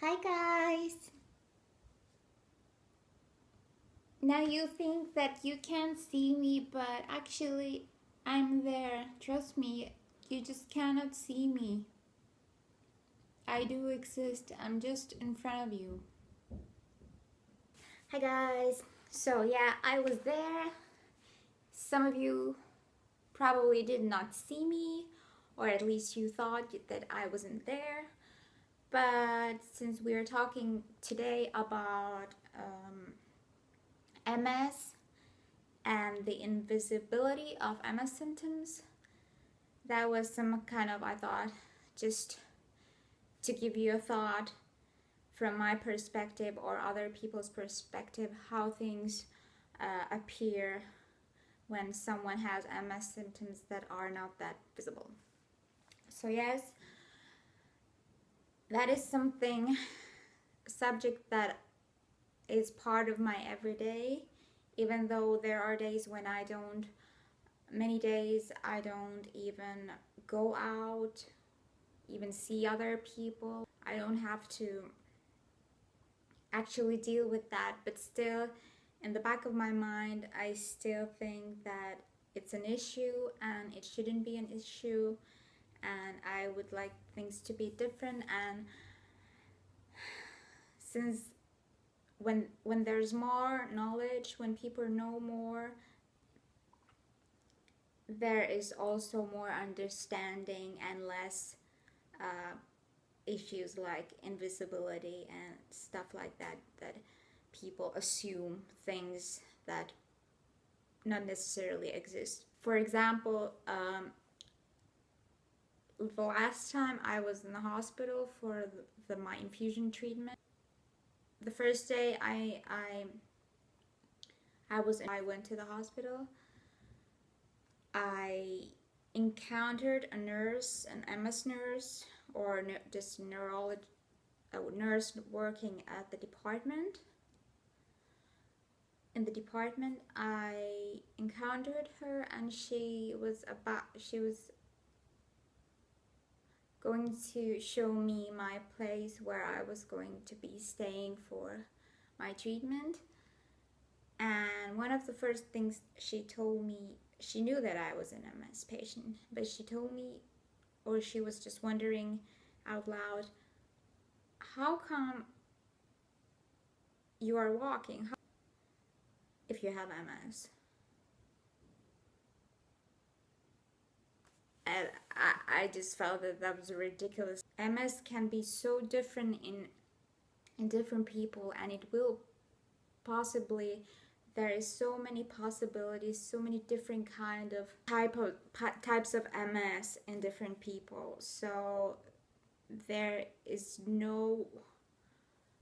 Hi guys! Now you think that you can't see me, but actually I'm there. Trust me, you just cannot see me. I do exist, I'm just in front of you. Hi guys! So yeah, I was there. Some of you probably did not see me, or at least you thought that I wasn't there. But since we are talking today about MS and the invisibility of MS symptoms, that was some kind of, I thought, just to give you a thought from my perspective or other people's perspective, how things appear when someone has MS symptoms that are not that visible. So yes, that is something, subject that is part of my everyday, even though there are days when I don't, many days I don't even go out, even see other people. I don't have to actually deal with that, but still in the back of my mind I still think that it's an issue and it shouldn't be an issue, and I would like things to be different. And since when there's more knowledge, when people know more, there is also more understanding and less issues like invisibility and stuff like that, that people assume things that not necessarily exist. For example, the last time I was in the hospital for my infusion treatment, the first day I went to the hospital, I encountered a nurse, an MS nurse, or just a nurse working at the department. In the department, I encountered her, and she was going to show me my place where I was going to be staying for my treatment. And one of the first things she told me, she knew that I was an MS patient, but she told me, or she was just wondering out loud, how come you are walking if you have MS? And I just felt that was ridiculous. MS can be so different in different people, and it will possibly, there is so many possibilities, so many different kind of types of MS in different people. So there is no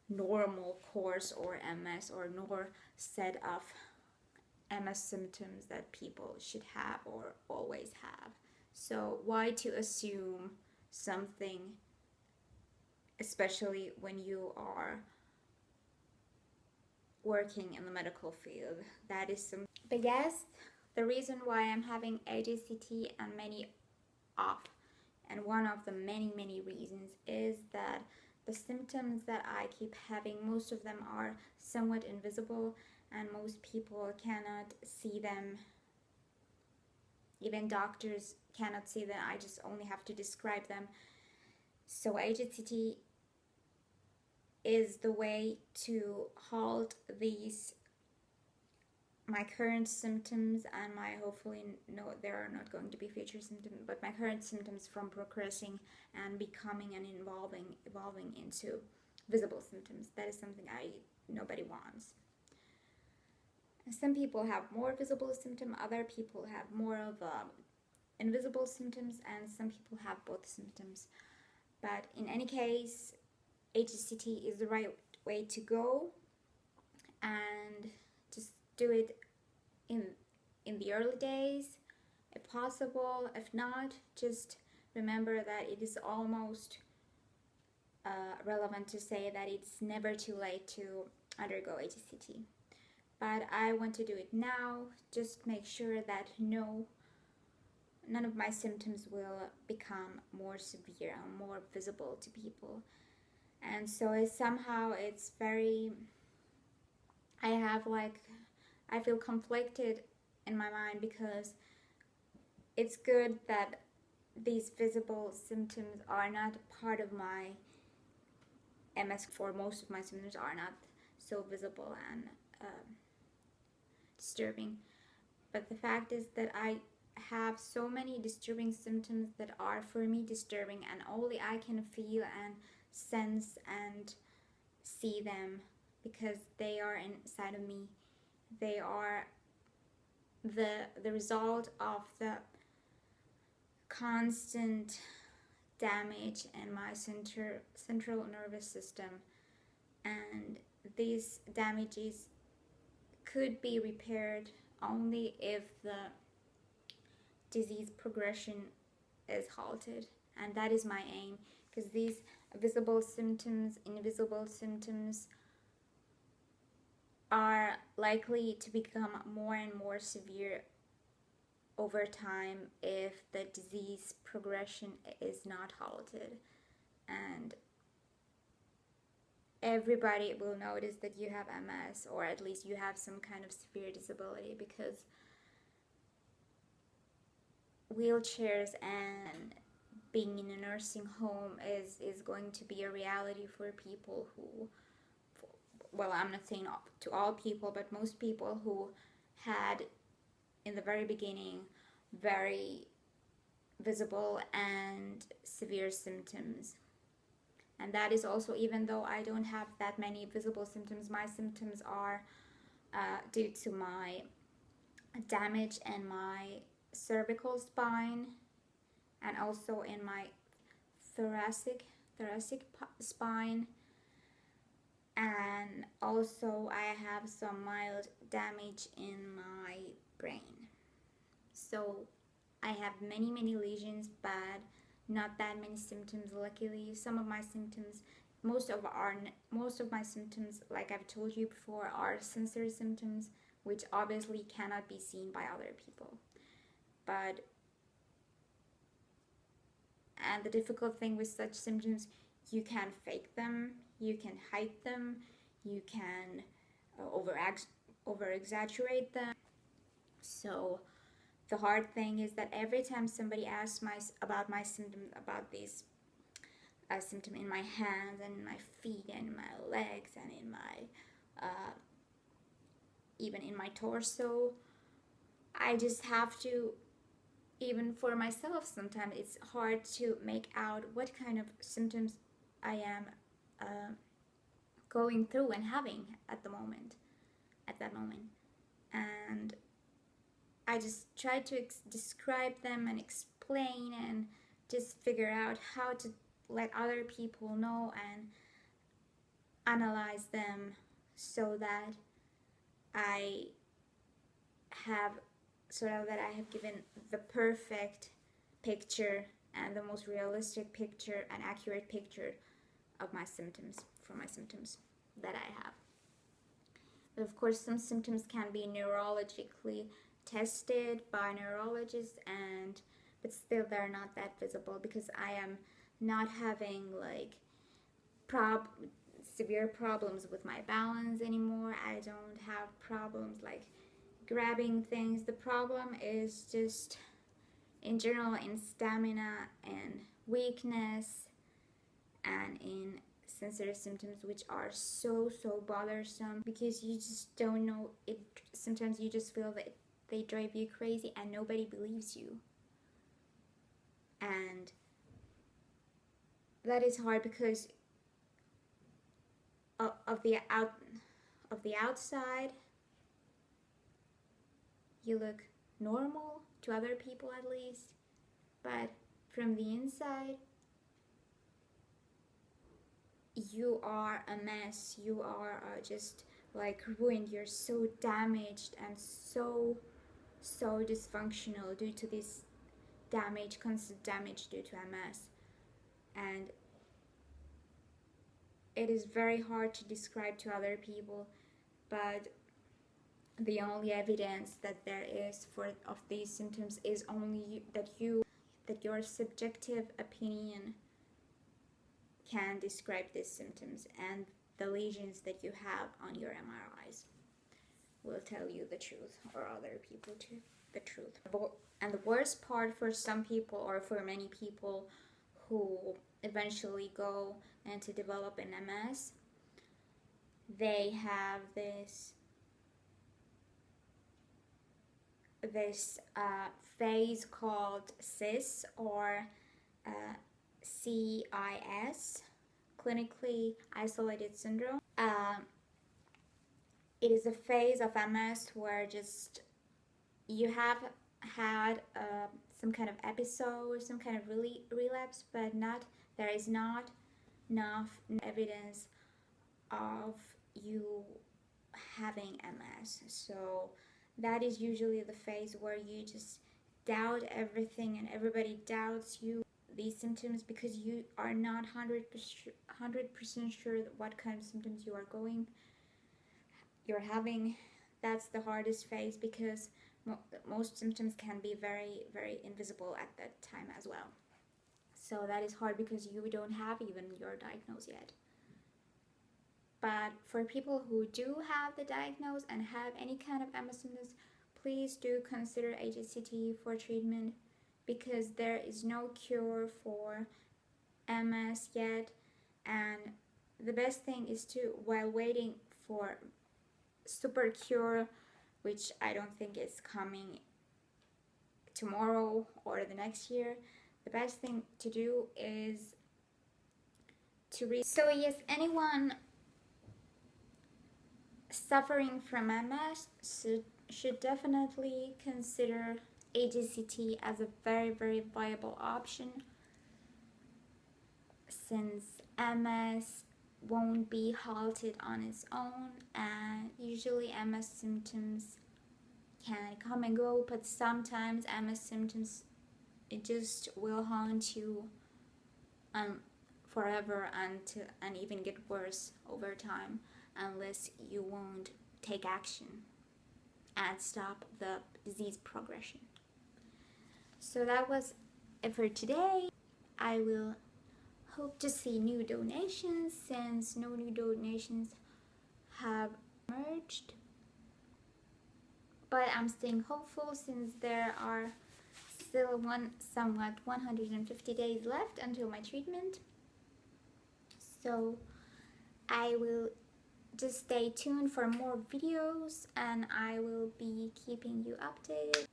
normal course or MS or nor set of MS symptoms that people should have or always have. So why to assume something, especially when you are working in the medical field? That is some. But yes, the reason why I'm having HSCT and one of the many reasons is that the symptoms that I keep having, most of them are somewhat invisible, and most people cannot see them. Even doctors cannot see them. I just only have to describe them. So HSCT is the way to halt these, my current symptoms, and my, hopefully, no, there are not going to be future symptoms, but my current symptoms from progressing and becoming and evolving into visible symptoms. That is something nobody wants. Some people have more visible symptom, other people have more of invisible symptoms, and some people have both symptoms. But in any case, HSCT is the right way to go, and just do it in the early days if possible. If not, just remember that it is almost relevant to say that it's never too late to undergo HSCT. But I want to do it now. Just make sure that none of my symptoms will become more severe and more visible to people. And so it's very, I feel conflicted in my mind, because it's good that these visible symptoms are not part of my MS. For most of my symptoms are not so visible and disturbing. But the fact is that I have so many disturbing symptoms that are for me disturbing, and only I can feel and sense and see them, because they are inside of me. They are the result of the constant damage in my central nervous system, and these damages could be repaired only if the disease progression is halted, and that is my aim, because these visible symptoms, invisible symptoms, are likely to become more and more severe over time if the disease progression is not halted. And everybody will notice that you have MS, or at least you have some kind of severe disability, because wheelchairs and being in a nursing home is going to be a reality for people who, well, I'm not saying to all people, but most people who had in the very beginning very visible and severe symptoms. And that is also, even though I don't have that many visible symptoms, my symptoms are due to my damage in my cervical spine, and also in my thoracic spine, and also I have some mild damage in my brain. So I have many lesions, but not that many symptoms, luckily. Some of my symptoms, most of my symptoms, like I've told you before, are sensory symptoms, which obviously cannot be seen by other people. And the difficult thing with such symptoms, you can fake them, you can hide them, you can over exaggerate them. So the hard thing is that every time somebody asks about my symptoms, about these symptom in my hands and in my feet and in my legs and in my even in my torso, I just have to, even for myself sometimes it's hard to make out what kind of symptoms I am going through and having at that moment. And I just try to describe them and explain and just figure out how to let other people know and analyze them, so that I have given the perfect picture and the most realistic picture and accurate picture of my symptoms, that I have. But of course, some symptoms can be neurologically tested by neurologists, but still they're not that visible, because I am not having like severe problems with my balance anymore. I don't have problems like grabbing things. The problem is just in general in stamina and weakness, and in sensory symptoms, which are so bothersome, because you just don't know it. Sometimes you just feel that they drive you crazy and nobody believes you, and that is hard, because of the outside you look normal to other people, at least, but from the inside you are a mess. You are just like ruined. You're so damaged and so dysfunctional due to this constant damage due to MS. And it is very hard to describe to other people, but the only evidence that there is of these symptoms is only that your subjective opinion can describe these symptoms, and the lesions that you have on your MRIs will tell you the truth, or other people too, the truth. And the worst part for some people, or for many people who eventually go and to develop an MS, they have this phase called CIS, or CIS, clinically isolated syndrome. It is a phase of MS where just you have had some kind of episode, some kind of relapse, but there is not enough evidence of you having MS. So that is usually the phase where you just doubt everything and everybody doubts you, these symptoms, because you are not 100% sure what kind of symptoms you're having. That's the hardest phase, because most symptoms can be very, very invisible at that time as well. So that is hard because you don't have even your diagnosis yet. But for people who do have the diagnosis and have any kind of MS symptoms, please do consider HSCT for treatment, because there is no cure for MS yet. And the best thing is to, while waiting for super cure, which I don't think is coming tomorrow or the next year, the best thing to do is to read. So yes, anyone suffering from MS should definitely consider HSCT as a very, very viable option, since MS won't be halted on its own, and usually MS symptoms can come and go, but sometimes MS symptoms, it just will haunt you forever, and even get worse over time, unless you won't take action and stop the disease progression. So that was it for today. I will hope to see new donations, since no new donations have emerged. But I'm staying hopeful, since there are still somewhat 150 days left until my treatment. So I will just stay tuned for more videos, and I will be keeping you updated.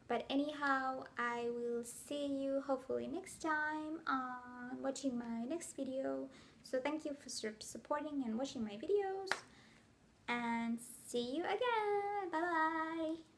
But anyhow, I will see you hopefully next time on watching my next video. So thank you for supporting and watching my videos, and see you again. Bye bye.